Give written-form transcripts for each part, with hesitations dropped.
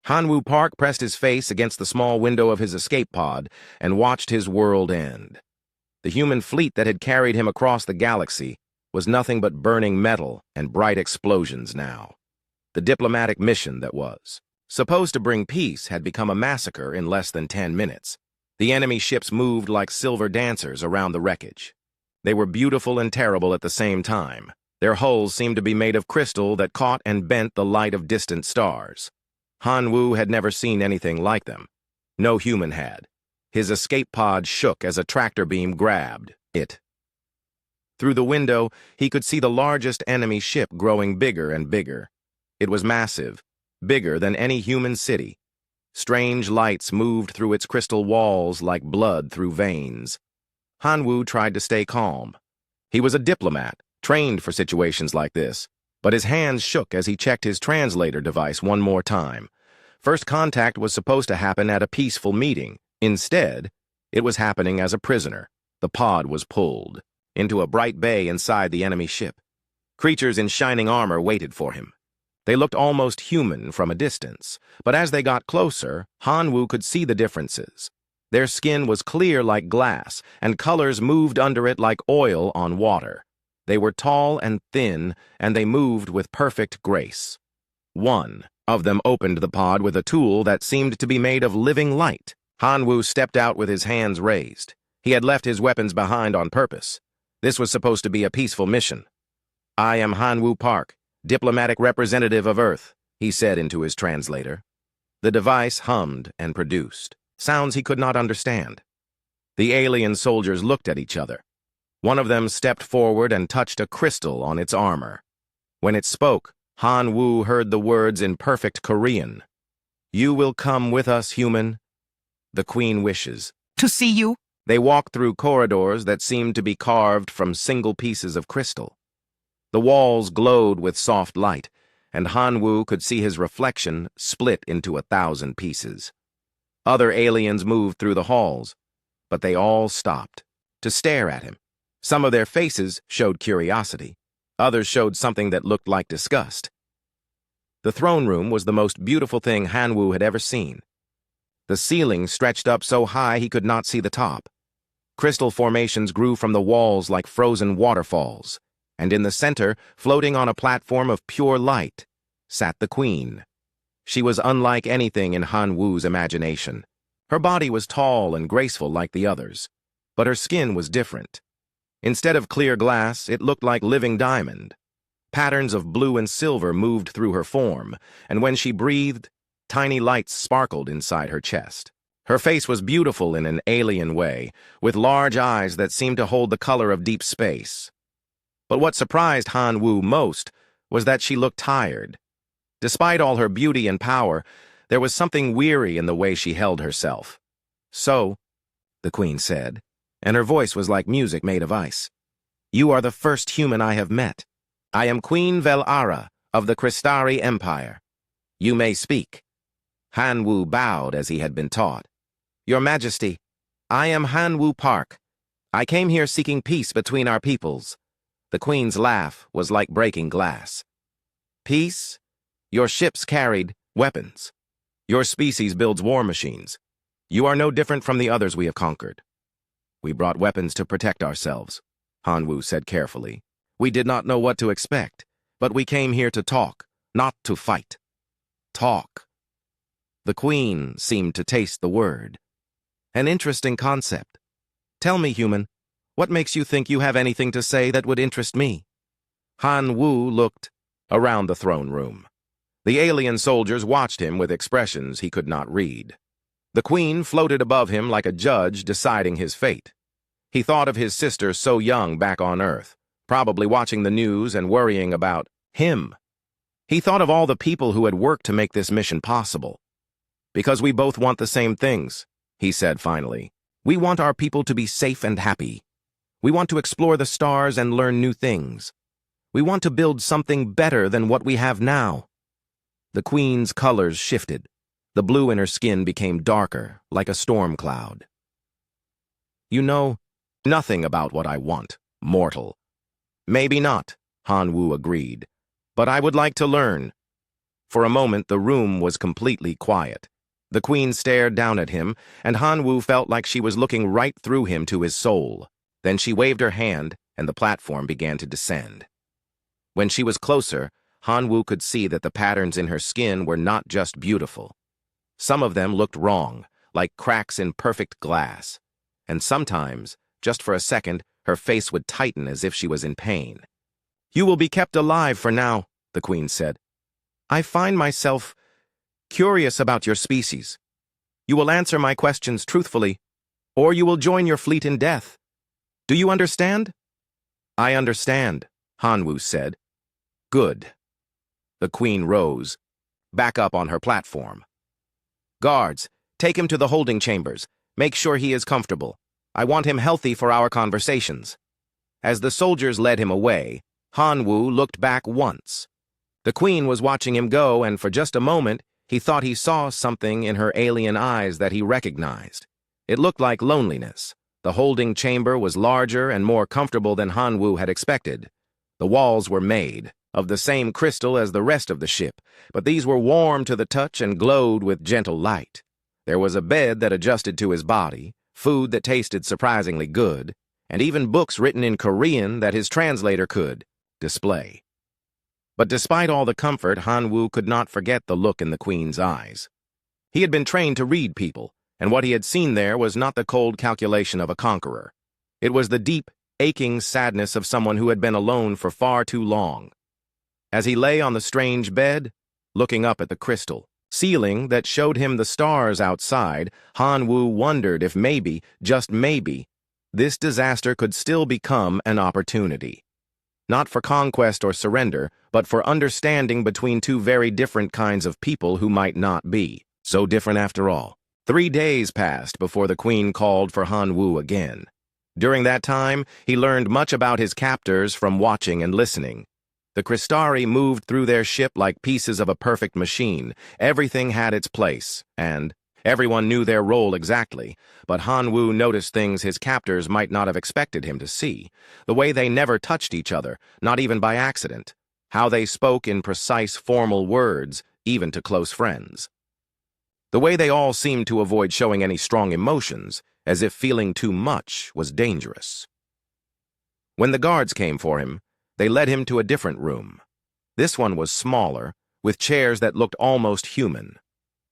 Hanwoo Park pressed his face against the small window of his escape pod and watched his world end. The human fleet that had carried him across the galaxy was nothing but burning metal and bright explosions now. The diplomatic mission that was supposed to bring peace had become a massacre in less than 10 minutes. The enemy ships moved like silver dancers around the wreckage. They were beautiful and terrible at the same time. Their hulls seemed to be made of crystal that caught and bent the light of distant stars. Hanwoo had never seen anything like them. No human had. His escape pod shook as a tractor beam grabbed it. Through the window, he could see the largest enemy ship growing bigger and bigger. It was massive, bigger than any human city. Strange lights moved through its crystal walls like blood through veins. Hanwoo tried to stay calm. He was a diplomat, trained for situations like this, but his hands shook as he checked his translator device one more time. First contact was supposed to happen at a peaceful meeting. Instead, it was happening as a prisoner. The pod was pulled into a bright bay inside the enemy ship. Creatures in shining armor waited for him. They looked almost human from a distance, but as they got closer, Hanwoo could see the differences. Their skin was clear like glass, and colors moved under it like oil on water. They were tall and thin, and they moved with perfect grace. One of them opened the pod with a tool that seemed to be made of living light. Hanwoo stepped out with his hands raised. He had left his weapons behind on purpose. This was supposed to be a peaceful mission. "I am Hanwoo Park, diplomatic representative of Earth," he said into his translator. The device hummed and produced sounds he could not understand. The alien soldiers looked at each other. One of them stepped forward and touched a crystal on its armor. When it spoke, Hanwoo heard the words in perfect Korean. "You will come with us, human. The Queen wishes to see you." They walked through corridors that seemed to be carved from single pieces of crystal. The walls glowed with soft light, and Hanwoo could see his reflection split into 1,000 pieces. Other aliens moved through the halls, but they all stopped to stare at him. Some of their faces showed curiosity. Others showed something that looked like disgust. The throne room was the most beautiful thing Hanwoo had ever seen. The ceiling stretched up so high he could not see the top. Crystal formations grew from the walls like frozen waterfalls, and in the center, floating on a platform of pure light, sat the Queen. She was unlike anything in Hanwoo's imagination. Her body was tall and graceful like the others, but her skin was different. Instead of clear glass, it looked like living diamond. Patterns of blue and silver moved through her form, and when she breathed, tiny lights sparkled inside her chest. Her face was beautiful in an alien way, with large eyes that seemed to hold the color of deep space. But what surprised Hanwoo most was that she looked tired. Despite all her beauty and power, there was something weary in the way she held herself. "So," the Queen said, and her voice was like music made of ice, "you are the first human I have met. I am Queen Vel-Ara of the Crystari Empire. You may speak." Hanwoo bowed as he had been taught. "Your Majesty, I am Hanwoo Park. I came here seeking peace between our peoples." The Queen's laugh was like breaking glass. "Peace? Your ships carried weapons. Your species builds war machines. You are no different from the others we have conquered." "We brought weapons to protect ourselves," Hanwoo said carefully. "We did not know what to expect, but we came here to talk, not to fight." Talk. The Queen seemed to taste the word. "An interesting concept. Tell me, human, what makes you think you have anything to say that would interest me?" Hanwoo looked around the throne room. The alien soldiers watched him with expressions he could not read. The Queen floated above him like a judge deciding his fate. He thought of his sister so young back on Earth, probably watching the news and worrying about him. He thought of all the people who had worked to make this mission possible. "Because we both want the same things," he said finally. "We want our people to be safe and happy. We want to explore the stars and learn new things. We want to build something better than what we have now." The Queen's colors shifted. The blue in her skin became darker, like a storm cloud. "You know nothing about what I want, mortal." "Maybe not," Hanwoo agreed, "but I would like to learn." For a moment, the room was completely quiet. The queen stared down at him, and Hanwoo felt like she was looking right through him to his soul. Then she waved her hand, and the platform began to descend. When she was closer, Hanwoo could see that the patterns in her skin were not just beautiful. Some of them looked wrong, like cracks in perfect glass. And sometimes, just for a second, her face would tighten as if she was in pain. "You will be kept alive for now," the queen said. "I find myself curious about your species. You will answer my questions truthfully, or you will join your fleet in death. Do you understand?" "I understand," Hanwoo said. "Good." The queen rose, back up on her platform. "Guards, take him to the holding chambers. Make sure he is comfortable. I want him healthy for our conversations." As the soldiers led him away, Hanwoo looked back once. The queen was watching him go, and for just a moment, he thought he saw something in her alien eyes that he recognized. It looked like loneliness. The holding chamber was larger and more comfortable than Hanwoo had expected. The walls were made of the same crystal as the rest of the ship, but these were warm to the touch and glowed with gentle light. There was a bed that adjusted to his body, food that tasted surprisingly good, and even books written in Korean that his translator could display. But despite all the comfort, Hanwoo could not forget the look in the queen's eyes. He had been trained to read people, and what he had seen there was not the cold calculation of a conqueror. It was the deep, aching sadness of someone who had been alone for far too long. As he lay on the strange bed, looking up at the crystal ceiling that showed him the stars outside, Hanwoo wondered if maybe, just maybe, this disaster could still become an opportunity. Not for conquest or surrender, but for understanding between two very different kinds of people who might not be so different after all. 3 days passed before the queen called for Hanwoo again. During that time, he learned much about his captors from watching and listening. The Crystari moved through their ship like pieces of a perfect machine. Everything had its place, and everyone knew their role exactly, but Hanwoo noticed things his captors might not have expected him to see. The way they never touched each other, not even by accident. How they spoke in precise, formal words, even to close friends. The way they all seemed to avoid showing any strong emotions, as if feeling too much was dangerous. When the guards came for him, they led him to a different room. This one was smaller, with chairs that looked almost human.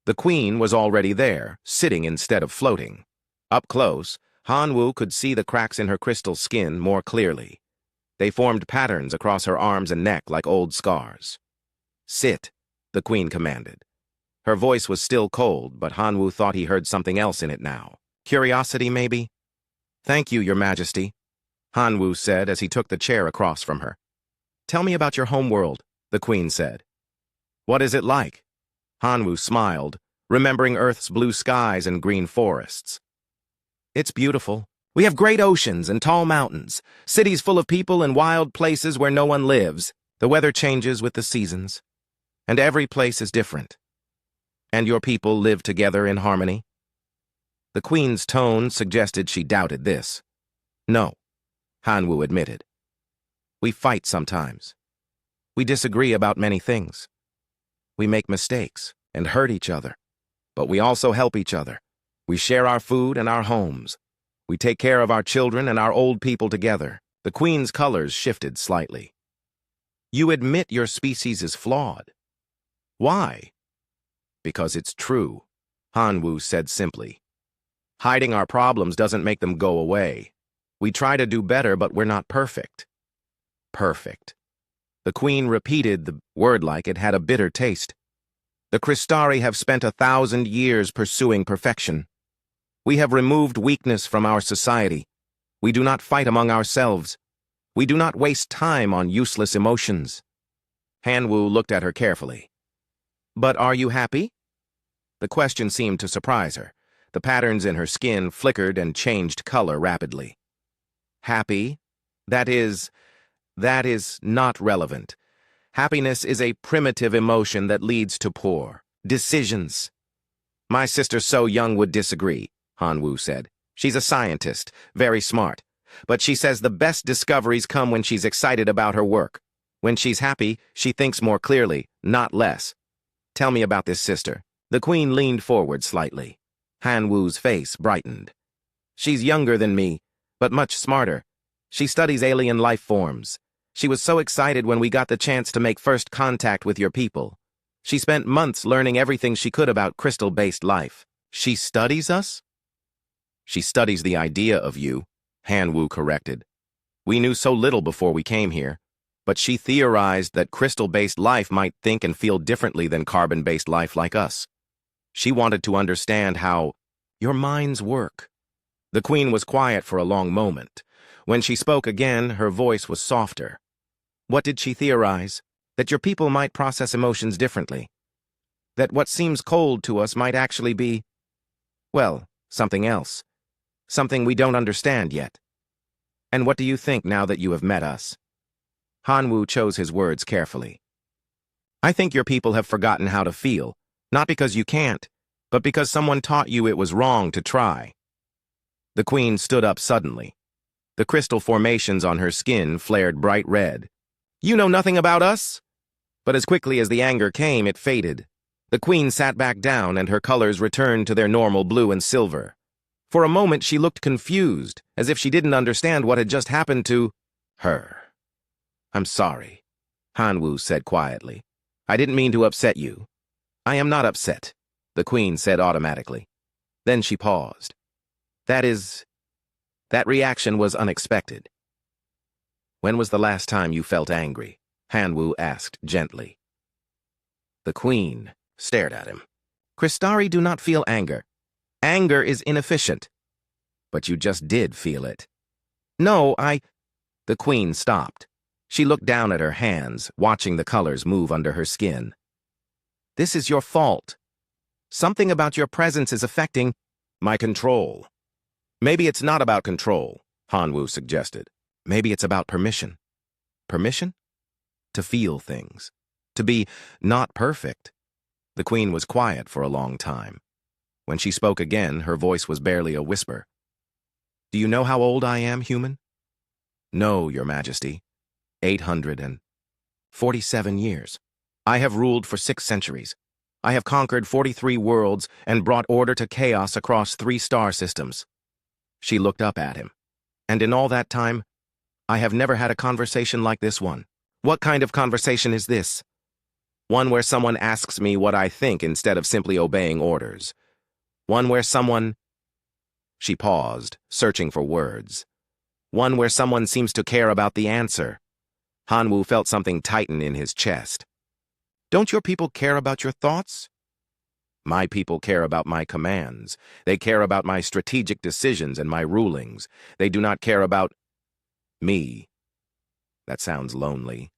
The queen was already there, sitting instead of floating. Up close, Hanwoo could see the cracks in her crystal skin more clearly. They formed patterns across her arms and neck like old scars. "Sit," the queen commanded. Her voice was still cold, but Hanwoo thought he heard something else in it now. Curiosity, maybe? "Thank you, Your Majesty," Hanwoo said as he took the chair across from her. "Tell me about your homeworld," the queen said. "What is it like?" Hanwoo smiled, remembering Earth's blue skies and green forests. "It's beautiful. We have great oceans and tall mountains, cities full of people and wild places where no one lives. The weather changes with the seasons, and every place is different. And your people live together in harmony?" The queen's tone suggested she doubted this. "No," Hanwoo admitted. "We fight sometimes. We disagree about many things. We make mistakes and hurt each other, but we also help each other. We share our food and our homes. We take care of our children and our old people together." The queen's colors shifted slightly. "You admit your species is flawed. Why?" "Because it's true," Hanwoo said simply. "Hiding our problems doesn't make them go away. We try to do better, but we're not perfect." Perfect. The queen repeated the word like it had a bitter taste. "The Crystari have spent 1,000 years pursuing perfection. We have removed weakness from our society. We do not fight among ourselves. We do not waste time on useless emotions." Hanwoo looked at her carefully. "But are you happy?" The question seemed to surprise her. The patterns in her skin flickered and changed color rapidly. "Happy? That is not relevant. Happiness is a primitive emotion that leads to poor decisions." "My sister So Young would disagree," Hanwoo said. "She's a scientist, very smart. But she says the best discoveries come when she's excited about her work. When she's happy, she thinks more clearly, not less." Tell me about this sister. The queen leaned forward slightly. Han Wu's face brightened. She's younger than me, but much smarter. She studies alien life forms. She was so excited when we got the chance to make first contact with your people. She spent months learning everything she could about crystal-based life. She studies us? She studies the idea of you, Han Wu corrected. We knew so little before we came here, but she theorized that crystal-based life might think and feel differently than carbon-based life like us. She wanted to understand how your minds work. The queen was quiet for a long moment. When she spoke again, her voice was softer. What did she theorize? That your people might process emotions differently. That what seems cold to us might actually be, well, something else. Something we don't understand yet. And what do you think now that you have met us? Han Wu chose his words carefully. I think your people have forgotten how to feel, not because you can't, but because someone taught you it was wrong to try. The queen stood up suddenly. The crystal formations on her skin flared bright red. You know nothing about us? But as quickly as the anger came, it faded. The queen sat back down and her colors returned to their normal blue and silver. For a moment she looked confused, as if she didn't understand what had just happened to her. I'm sorry, Han Wu said quietly. I didn't mean to upset you. I am not upset, the queen said automatically. Then she paused. That reaction was unexpected. When was the last time you felt angry? Han Wu asked gently. The queen stared at him. Crystari do not feel anger. Anger is inefficient. But you just did feel it. No, The queen stopped. She looked down at her hands, watching the colors move under her skin. This is your fault. Something about your presence is affecting my control. Maybe it's not about control, Han Wu suggested. Maybe it's about permission. Permission? To feel things. To be not perfect. The queen was quiet for a long time. When she spoke again, her voice was barely a whisper. Do you know how old I am, human? No, Your Majesty. 847 years. I have ruled for 6 centuries. I have conquered 43 worlds and brought order to chaos across 3 star systems. She looked up at him. And in all that time, I have never had a conversation like this one. What kind of conversation is this? One where someone asks me what I think instead of simply obeying orders. One where someone... She paused, searching for words. One where someone seems to care about the answer. Han Wu felt something tighten in his chest. Don't your people care about your thoughts? My people care about my commands. They care about my strategic decisions and my rulings. They do not care about me. That sounds lonely.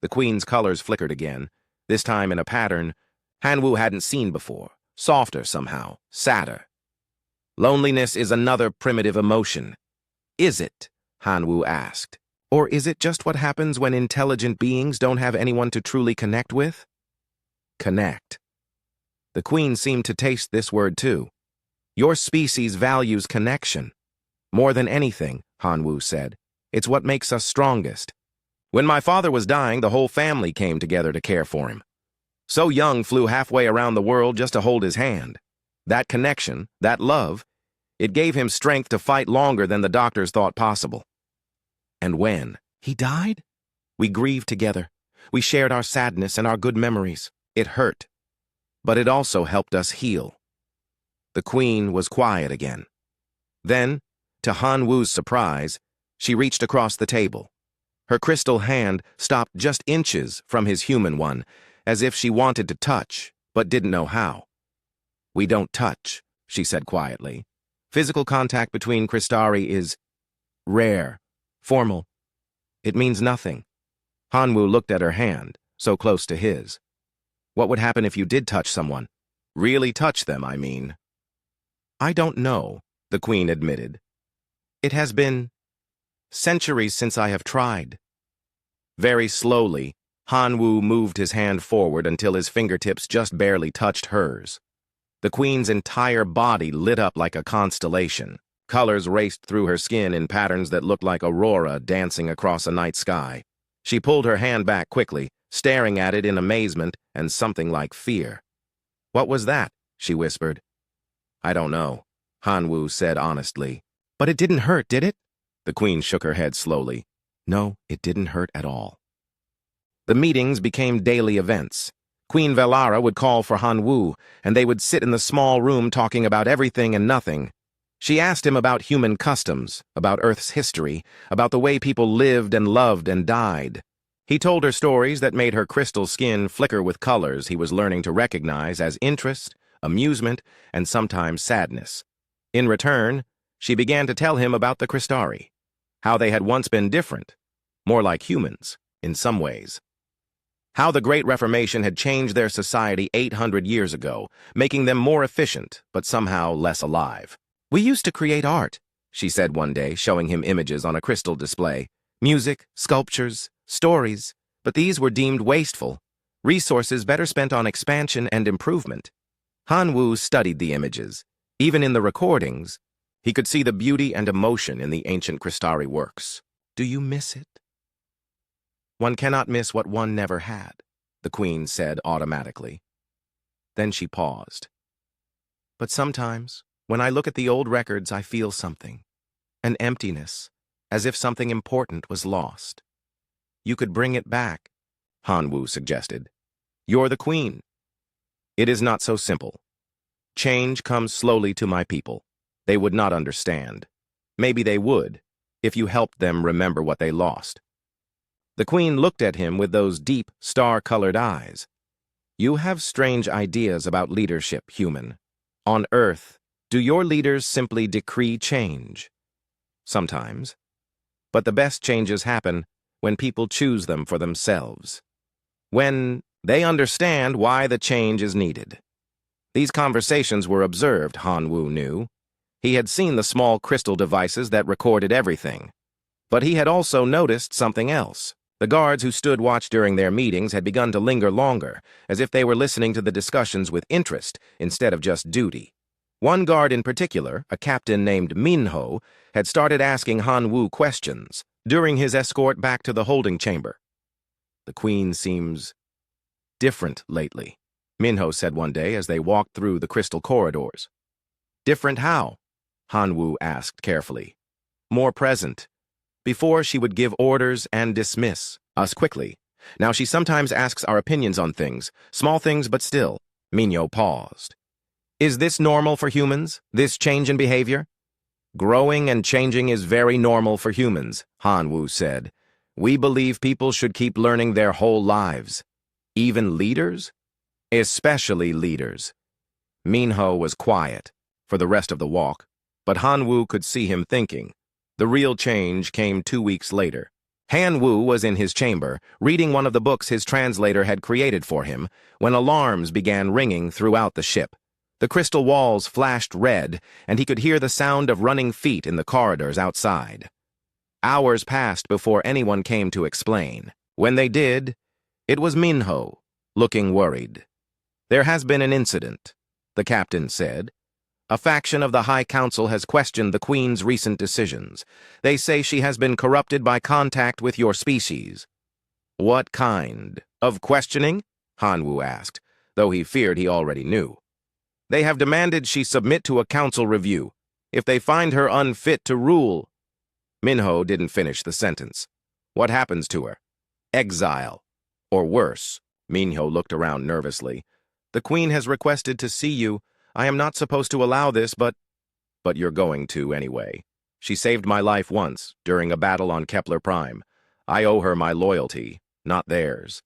The queen's colors flickered again, this time in a pattern Han Wu hadn't seen before, softer somehow, sadder. Loneliness is another primitive emotion. Is it? Han Wu asked. Or is it just what happens when intelligent beings don't have anyone to truly connect with? Connect. The queen seemed to taste this word too. Your species values connection. More than anything, Han Wu said. It's what makes us strongest. When my father was dying, the whole family came together to care for him. So Young flew halfway around the world just to hold his hand. That connection, that love, it gave him strength to fight longer than the doctors thought possible. And when he died, we grieved together. We shared our sadness and our good memories. It hurt, but it also helped us heal. The queen was quiet again. Then, to Han Wu's surprise, she reached across the table. Her crystal hand stopped just inches from his human one, as if she wanted to touch, but didn't know how. We don't touch, she said quietly. Physical contact between Crystari is rare, formal. It means nothing. Han Wu looked at her hand, so close to his. What would happen if you did touch someone? Really touch them, I mean. I don't know, the queen admitted. It has been centuries since I have tried. Very slowly, Han Wu moved his hand forward until his fingertips just barely touched hers. The queen's entire body lit up like a constellation. Colors raced through her skin in patterns that looked like aurora dancing across a night sky. She pulled her hand back quickly, staring at it in amazement and something like fear. "What was that?" she whispered. "I don't know," Hanwoo said honestly. "But it didn't hurt, did it?" The queen shook her head slowly. "No, it didn't hurt at all." The meetings became daily events. Queen Velara would call for Hanwoo, and they would sit in the small room talking about everything and nothing. She asked him about human customs, about Earth's history, about the way people lived and loved and died. He told her stories that made her crystal skin flicker with colors he was learning to recognize as interest, amusement, and sometimes sadness. In return, she began to tell him about the Crystari, how they had once been different, more like humans, in some ways. How the Great Reformation had changed their society 800 years ago, making them more efficient, but somehow less alive. "We used to create art," she said one day, showing him images on a crystal display. "Music, sculptures, stories, but these were deemed wasteful, resources better spent on expansion and improvement." Hanwoo studied the images. Even in the recordings, he could see the beauty and emotion in the ancient Crystari works. "Do you miss it?" "One cannot miss what one never had," the queen said automatically. Then she paused. "But sometimes, when I look at the old records, I feel something. An emptiness, as if something important was lost." "You could bring it back," Hanwoo suggested. "You're the queen." "It is not so simple. Change comes slowly to my people. They would not understand. Maybe they would, if you helped them remember what they lost." The queen looked at him with those deep, star-colored eyes. "You have strange ideas about leadership, human. On Earth, do your leaders simply decree change?" "Sometimes. But the best changes happen when people choose them for themselves. When they understand why the change is needed." These conversations were observed, Hanwoo knew. He had seen the small crystal devices that recorded everything. But he had also noticed something else. The guards who stood watch during their meetings had begun to linger longer, as if they were listening to the discussions with interest instead of just duty. One guard in particular, a captain named Minho, had started asking Hanwoo questions during his escort back to the holding chamber. "The queen seems different lately," Minho said one day as they walked through the crystal corridors. "Different how?" Hanwoo asked carefully. "More present. Before, she would give orders and dismiss us quickly. Now she sometimes asks our opinions on things, small things but still." Minho paused. "Is this normal for humans, this change in behavior?" "Growing and changing is very normal for humans," Hanwoo said. "We believe people should keep learning their whole lives. Even leaders? Especially leaders." Minho was quiet for the rest of the walk, but Hanwoo could see him thinking. The real change came 2 weeks later. Hanwoo was in his chamber, reading one of the books his translator had created for him, when alarms began ringing throughout the ship. The crystal walls flashed red, and he could hear the sound of running feet in the corridors outside. Hours passed before anyone came to explain. When they did, it was Minho, looking worried. "There has been an incident," the captain said. "A faction of the High Council has questioned the Queen's recent decisions. They say she has been corrupted by contact with your species." "What kind of questioning?" Hanwoo asked, though he feared he already knew. "They have demanded she submit to a council review. If they find her unfit to rule—" Minho didn't finish the sentence. "What happens to her? Exile. Or worse." Minho looked around nervously. "The Queen has requested to see you. I am not supposed to allow this, but you're going to anyway. She saved my life once, during a battle on Kepler Prime. I owe her my loyalty, not theirs."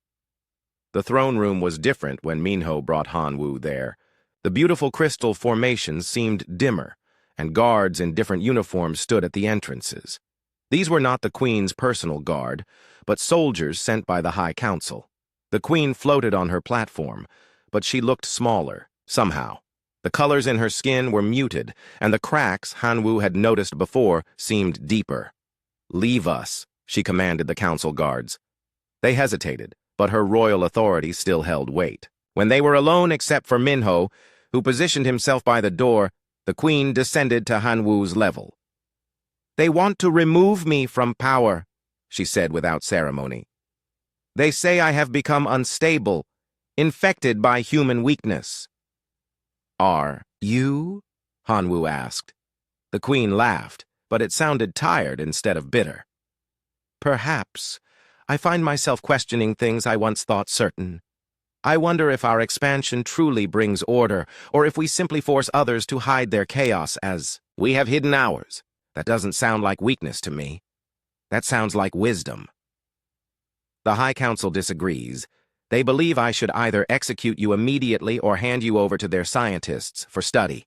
The throne room was different when Minho brought Hanwoo there. The beautiful crystal formations seemed dimmer, and guards in different uniforms stood at the entrances. These were not the Queen's personal guard, but soldiers sent by the High Council. The Queen floated on her platform, but she looked smaller, somehow. The colors in her skin were muted, and the cracks Hanwoo had noticed before seemed deeper. "Leave us," she commanded the council guards. They hesitated, but her royal authority still held weight. When they were alone except for Minho, who positioned himself by the door, the Queen descended to Hanwoo's level. "They want to remove me from power," she said without ceremony. They say I have become unstable, infected by human weakness. Are you? Hanwoo asked. The queen laughed, but it sounded tired instead of bitter. Perhaps. I find myself questioning things I once thought certain. I wonder if our expansion truly brings order, or if we simply force others to hide their chaos as we have hidden ours. That doesn't sound like weakness to me. That sounds like wisdom. The High Council disagrees. They believe I should either execute you immediately or hand you over to their scientists for study.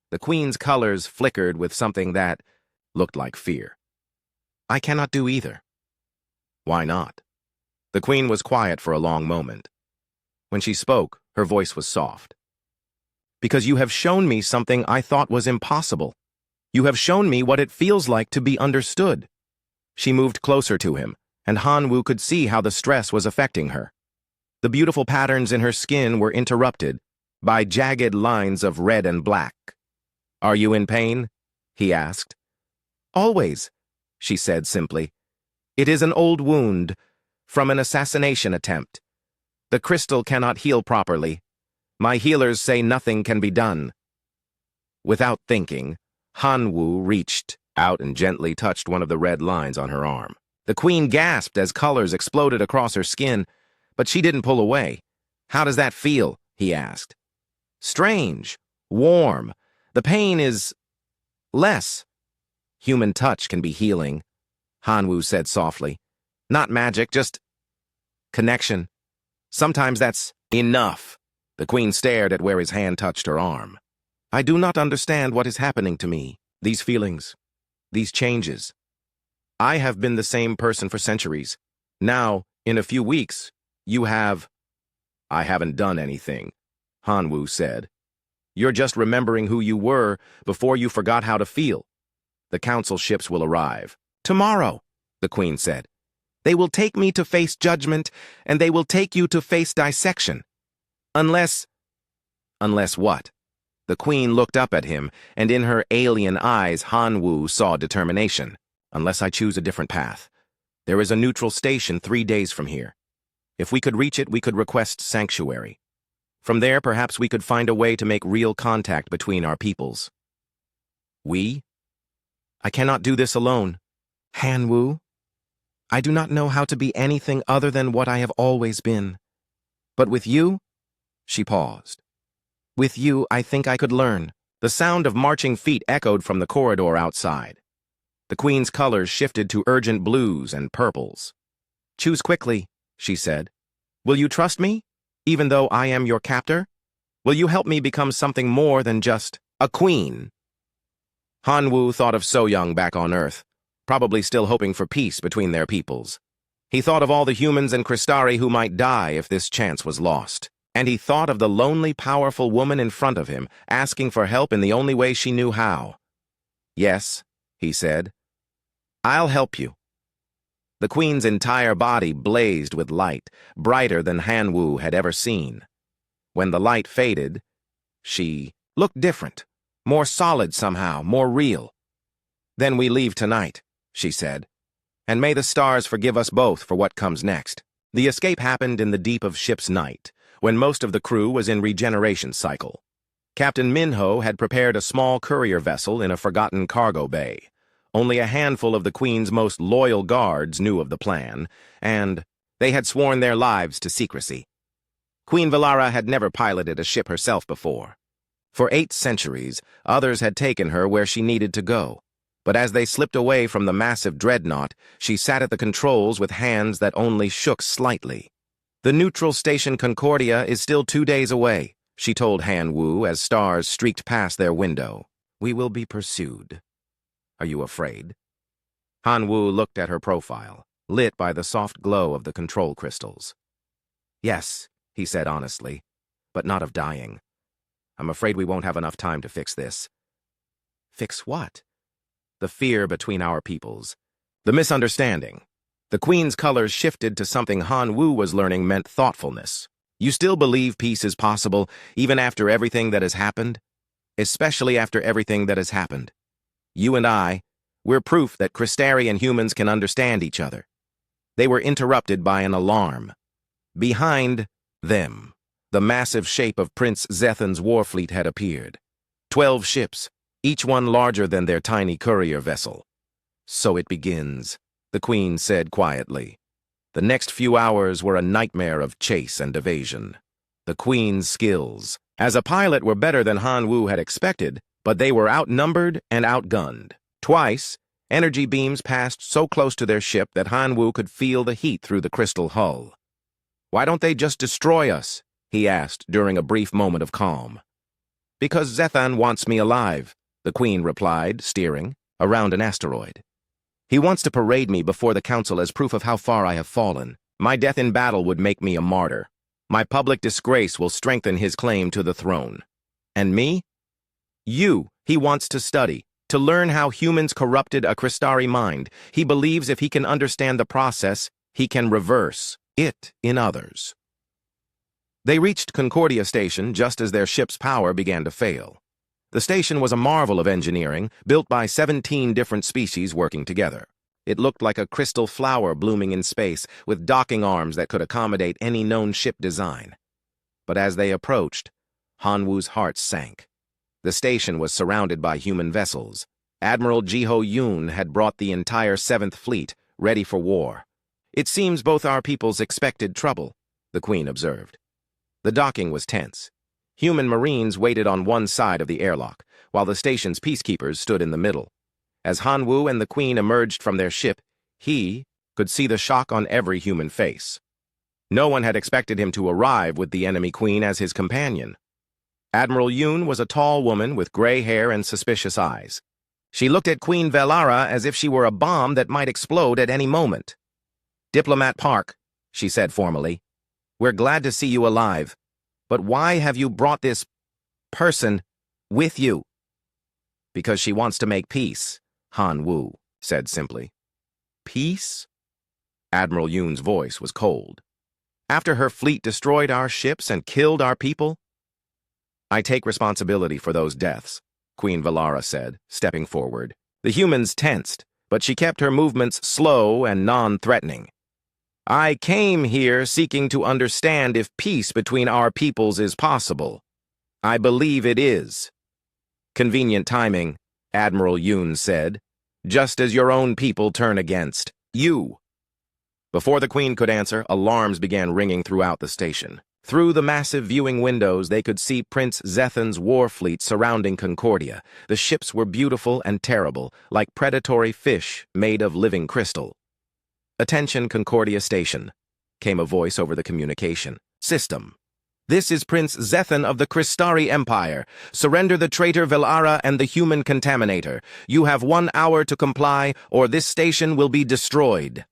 The Queen's colors flickered with something that looked like fear. I cannot do either. Why not? The Queen was quiet for a long moment. When she spoke, her voice was soft. Because you have shown me something I thought was impossible. You have shown me what it feels like to be understood. She moved closer to him, and Hanwoo could see how the stress was affecting her. The beautiful patterns in her skin were interrupted by jagged lines of red and black. Are you in pain? He asked. Always, she said simply. It is an old wound from an assassination attempt. The crystal cannot heal properly. My healers say nothing can be done. Without thinking, Hanwoo reached out and gently touched one of the red lines on her arm. The Queen gasped as colors exploded across her skin, but she didn't pull away. How does that feel? He asked. Strange. Warm. The pain is less. Human touch can be healing, Hanwoo said softly. Not magic, just connection. Sometimes that's enough. The Queen stared at where his hand touched her arm. I do not understand what is happening to me. These feelings. These changes. I have been the same person for centuries. Now, in a few weeks, you have... I haven't done anything, Hanwoo said. You're just remembering who you were before you forgot how to feel. The council ships will arrive. Tomorrow, the Queen said. They will take me to face judgment, and they will take you to face dissection. Unless what? The Queen looked up at him, and in her alien eyes, Hanwoo saw determination. Unless I choose a different path. There is a neutral station 3 days from here. If we could reach it, we could request sanctuary. From there, perhaps we could find a way to make real contact between our peoples. We? I cannot do this alone. Hanwoo? I do not know how to be anything other than what I have always been. But with you? She paused. With you, I think I could learn. The sound of marching feet echoed from the corridor outside. The Queen's colors shifted to urgent blues and purples. Choose quickly, she said. Will you trust me, even though I am your captor? Will you help me become something more than just a queen? Hanwoo thought of So-young back on Earth, probably still hoping for peace between their peoples. He thought of all the humans and Crystari who might die if this chance was lost. And he thought of the lonely, powerful woman in front of him, asking for help in the only way she knew how. Yes, he said. I'll help you. The Queen's entire body blazed with light, brighter than Hanwoo had ever seen. When the light faded, she looked different, more solid somehow, more real. Then we leave tonight, she said. And may the stars forgive us both for what comes next. The escape happened in the deep of ship's night, when most of the crew was in regeneration cycle. Captain Minho had prepared a small courier vessel in a forgotten cargo bay. Only a handful of the Queen's most loyal guards knew of the plan, and they had sworn their lives to secrecy. Queen Valara had never piloted a ship herself before. For 8 centuries, others had taken her where she needed to go. But as they slipped away from the massive dreadnought, she sat at the controls with hands that only shook slightly. The neutral station Concordia is still 2 days away, she told Hanwoo as stars streaked past their window. We will be pursued. Are you afraid? Hanwoo looked at her profile, lit by the soft glow of the control crystals. Yes, he said honestly, but not of dying. I'm afraid we won't have enough time to fix this. Fix what? The fear between our peoples. The misunderstanding. The Queen's colors shifted to something Hanwoo was learning meant thoughtfulness. You still believe peace is possible, even after everything that has happened? Especially after everything that has happened. You and I, we're proof that Crystari and humans can understand each other. they were interrupted by an alarm. Behind them, the massive shape of Prince Zethan's war fleet had appeared. 12 ships, each one larger than their tiny courier vessel. "So it begins," the Queen said quietly. The next few hours were a nightmare of chase and evasion. The Queen's skills as a pilot were better than Han Wu had expected, but they were outnumbered and outgunned. Twice, energy beams passed so close to their ship that Han Wu could feel the heat through the crystal hull. "Why don't they just destroy us?" he asked during a brief moment of calm. "Because Zethan wants me alive," the Queen replied, steering around an asteroid. "He wants to parade me before the Council as proof of how far I have fallen. My death in battle would make me a martyr. My public disgrace will strengthen his claim to the throne. And me? You, he wants to study, to learn how humans corrupted a Crystari mind. He believes if he can understand the process, he can reverse it in others." They reached Concordia Station just as their ship's power began to fail. The station was a marvel of engineering, built by 17 different species working together. It looked like a crystal flower blooming in space, with docking arms that could accommodate any known ship design. But as they approached, Han Wu's heart sank. The station was surrounded by human vessels. Admiral Jiho Yoon had brought the entire 7th Fleet, ready for war. "It seems both our peoples expected trouble," the Queen observed. The docking was tense. Human Marines waited on one side of the airlock, while the station's peacekeepers stood in the middle. As Han Wu and the Queen emerged from their ship, he could see the shock on every human face. No one had expected him to arrive with the enemy Queen as his companion. Admiral Yoon was a tall woman with gray hair and suspicious eyes. She looked at Queen Velara as if she were a bomb that might explode at any moment. "Diplomat Park," she said formally, "we're glad to see you alive. But why have you brought this person with you?" "Because she wants to make peace," Han Wu said simply. "Peace?" Admiral Yoon's voice was cold. "After her fleet destroyed our ships and killed our people?" "I take responsibility for those deaths," Queen Velara said, stepping forward. The humans tensed, but she kept her movements slow and non-threatening. "I came here seeking to understand if peace between our peoples is possible. I believe it is." "Convenient timing," Admiral Yoon said, "just as your own people turn against you." Before the Queen could answer, alarms began ringing throughout the station. Through the massive viewing windows, they could see Prince Zethan's war fleet surrounding Concordia. The ships were beautiful and terrible, like predatory fish made of living crystal. "Attention, Concordia Station," came a voice over the communication system. "This is Prince Zethan of the Crystari Empire. Surrender the traitor Velara and the human contaminator. You have 1 hour to comply, or this station will be destroyed."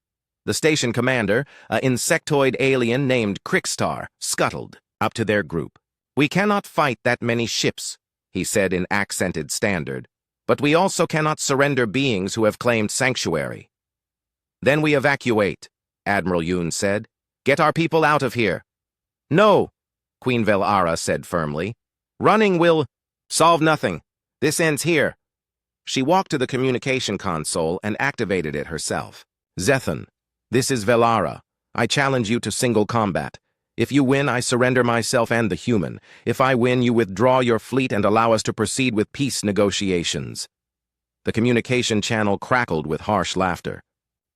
The station commander, an insectoid alien named Crixtar, scuttled up to their group. "We cannot fight that many ships," he said in accented standard, "but we also cannot surrender beings who have claimed sanctuary." "Then we evacuate," Admiral Yoon said. "Get our people out of here." "No," Queen Velara said firmly. "Running will solve nothing. This ends here." She walked to the communication console and activated it herself. "Zethan, this is Velara. I challenge you to single combat. If you win, I surrender myself and the human. If I win, you withdraw your fleet and allow us to proceed with peace negotiations." The communication channel crackled with harsh laughter.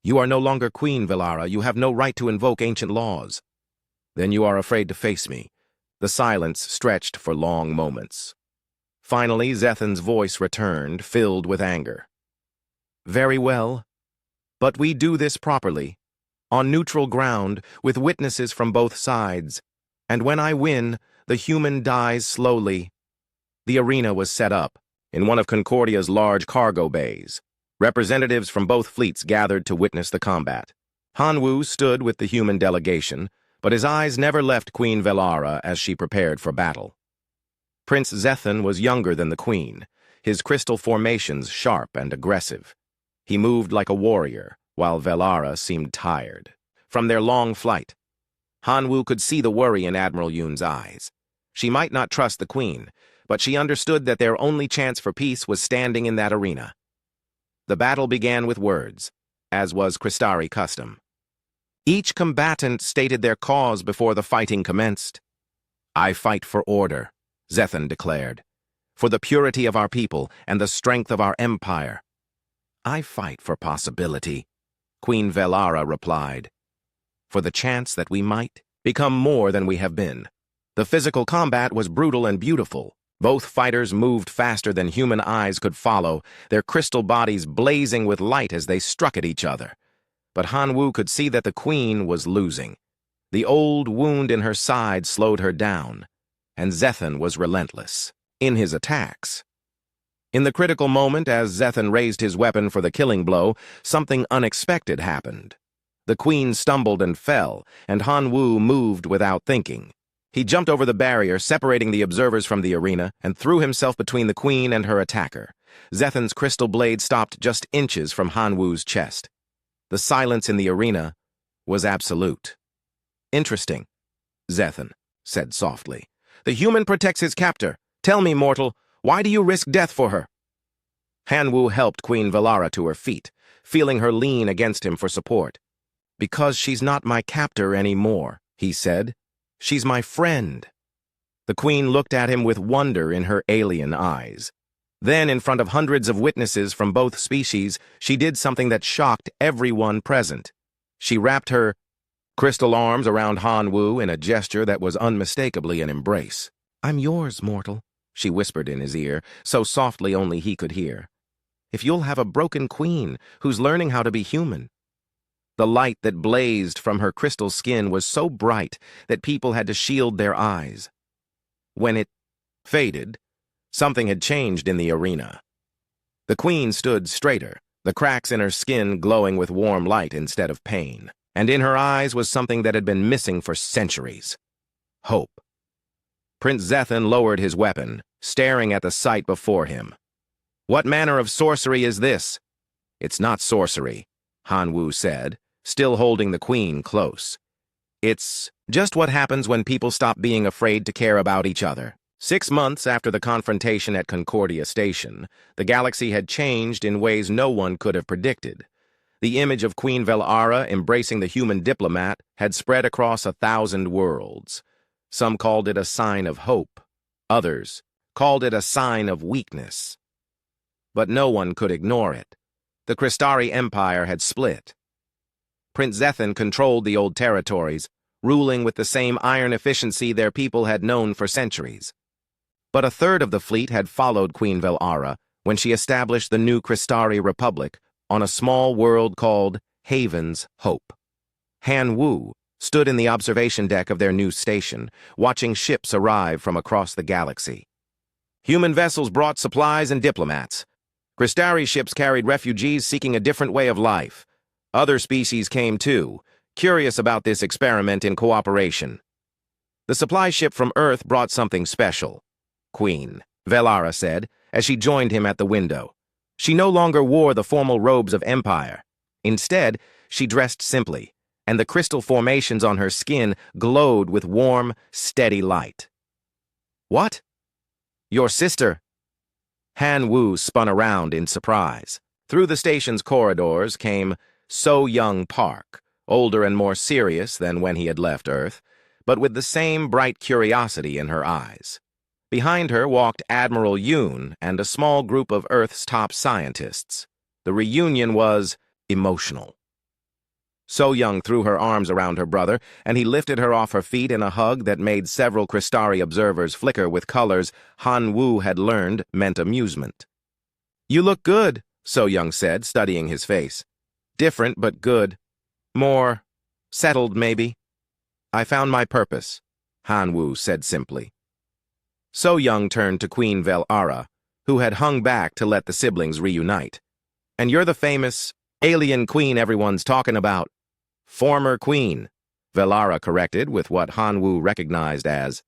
"You are no longer Queen Velara. You have no right to invoke ancient laws." "Then you are afraid to face me." The silence stretched for long moments. Finally, Zethan's voice returned, filled with anger. "Very well. But we do this properly, on neutral ground, with witnesses from both sides. And when I win, the human dies slowly." The arena was set up in one of Concordia's large cargo bays. Representatives from both fleets gathered to witness the combat. Han Wu stood with the human delegation, but his eyes never left Queen Velara as she prepared for battle. Prince Zethan was younger than the Queen, his crystal formations sharp and aggressive. He moved like a warrior, while Velara seemed tired from their long flight. Han Wu could see the worry in Admiral Yoon's eyes. She might not trust the Queen, but she understood that their only chance for peace was standing in that arena. The battle began with words, as was Crystari custom. Each combatant stated their cause before the fighting commenced. "I fight for order," Zethan declared, "for the purity of our people and the strength of our empire." "I fight for possibility," Queen Velara replied, "for the chance that we might become more than we have been." The physical combat was brutal and beautiful. Both fighters moved faster than human eyes could follow, their crystal bodies blazing with light as they struck at each other. But Hanwu could see that the queen was losing. The old wound in her side slowed her down, and Zethan was relentless in his attacks. In the critical moment, as Zethan raised his weapon for the killing blow, something unexpected happened. The queen stumbled and fell, and Hanwu moved without thinking. He jumped over the barrier, separating the observers from the arena, and threw himself between the queen and her attacker. Zethan's crystal blade stopped just inches from Hanwu's chest. The silence in the arena was absolute. "Interesting," Zethan said softly. "The human protects his captor. Tell me, mortal, why do you risk death for her?" Hanwu helped Queen Velara to her feet, feeling her lean against him for support. "Because she's not my captor anymore," he said. "She's my friend." The queen looked at him with wonder in her alien eyes. Then, in front of hundreds of witnesses from both species, she did something that shocked everyone present. She wrapped her crystal arms around Hanwu in a gesture that was unmistakably an embrace. "I'm yours, mortal," she whispered in his ear, so softly only he could hear. "If you'll have a broken queen who's learning how to be human." The light that blazed from her crystal skin was so bright that people had to shield their eyes. When it faded, something had changed in the arena. The queen stood straighter, the cracks in her skin glowing with warm light instead of pain, and in her eyes was something that had been missing for centuries: hope. Prince Zethan lowered his weapon, staring at the sight before him. "What manner of sorcery is this?" "It's not sorcery," Hanwu said, still holding the queen close. "It's just what happens when people stop being afraid to care about each other." 6 months after the confrontation at Concordia Station, the galaxy had changed in ways no one could have predicted. The image of Queen Velara embracing the human diplomat had spread across 1,000 worlds. Some called it a sign of hope. Others called it a sign of weakness. But no one could ignore it. The Crystari Empire had split. Prince Zethan controlled the old territories, ruling with the same iron efficiency their people had known for centuries. But a third of the fleet had followed Queen Velara when she established the new Crystari Republic on a small world called Haven's Hope. Hanwu stood in the observation deck of their new station, watching ships arrive from across the galaxy. Human vessels brought supplies and diplomats. Crystari ships carried refugees seeking a different way of life. Other species came too, curious about this experiment in cooperation. The supply ship from Earth brought something special. "Queen," Velara said, as she joined him at the window. She no longer wore the formal robes of empire. Instead, she dressed simply, and the crystal formations on her skin glowed with warm, steady light. "What? Your sister?" Hanwu spun around in surprise. Through the station's corridors came So Young Park, older and more serious than when he had left Earth, but with the same bright curiosity in her eyes. Behind her walked Admiral Yoon and a small group of Earth's top scientists. The reunion was emotional. So Young threw her arms around her brother, and he lifted her off her feet in a hug that made several Crystari observers flicker with colors Hanwu had learned meant amusement. "You look good," So Young said, studying his face. "Different, but good. More settled, maybe." "I found my purpose," Hanwu said simply. So Young turned to Queen Velara, who had hung back to let the siblings reunite. "And you're the famous alien queen everyone's talking about." "Former queen," Velara corrected with what Hanwu recognized as